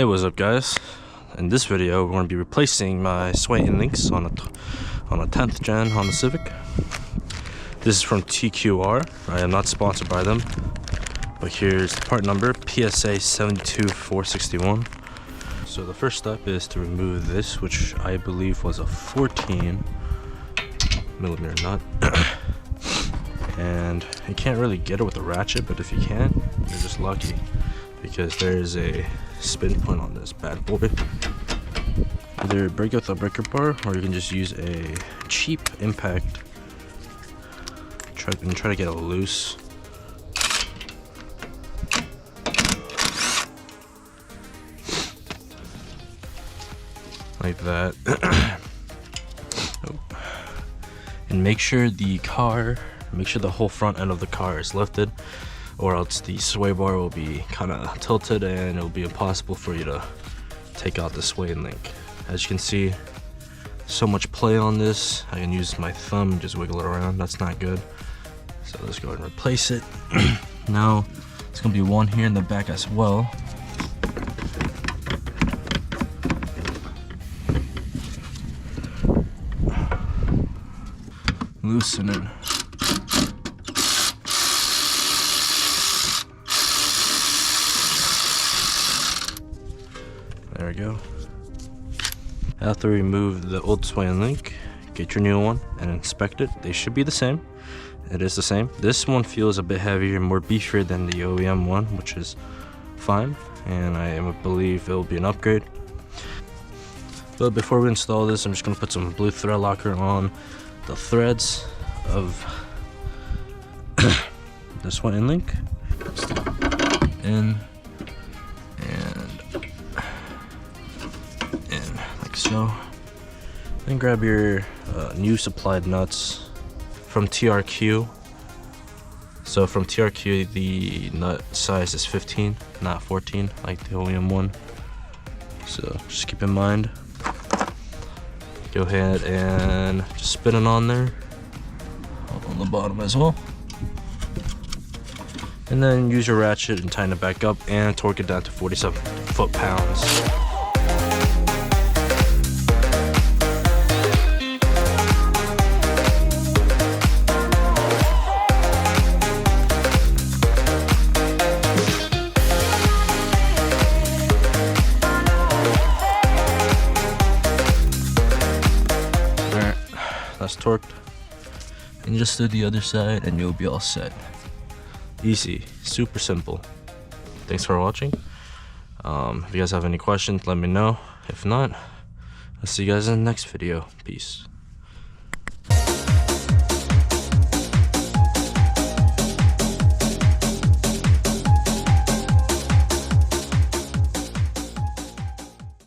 Hey, what's up guys? In this video we're going to be replacing my sway links on a 10th gen Honda Civic. This is from TQR. I am not sponsored by them, but here's the part number, PSA 72461. So the first step is to remove this, which I believe was a 14mm nut. And you can't really get it with a ratchet, but if you can, you're just lucky, because there is a spin point on this bad boy. Either break it with a breaker bar, or you can just use a cheap impact. Try to get it loose. Like that. And make sure the whole front end of the car is lifted, or else the sway bar will be kind of tilted and it will be impossible for you to take out the sway link. As you can see, so much play on this. I can use my thumb and just wiggle it around. That's not good. So let's go ahead and replace it. Now it's gonna be one here in the back as well. Loosen it. There we go. After remove the old sway link, get your new one and inspect it. They should be the same. It is the same. This one feels a bit heavier and more beefier than the OEM one, which is fine, and I believe it will be an upgrade. But before we install this, I'm just going to put some blue thread locker on the threads of the sway link. In like so. Then grab your new supplied nuts from TRQ. So from TRQ, the nut size is 15, not 14 like the OEM one. So just keep in mind. Go ahead and just spin it on there, on the bottom as well. And then use your ratchet and tighten it back up and torque it down to 47 foot-pounds. That's torqued, and just do the other side and you'll be all set. Easy, super simple. Thanks for watching. If you guys have any questions, let me know. If not, I'll see you guys in the next video. Peace.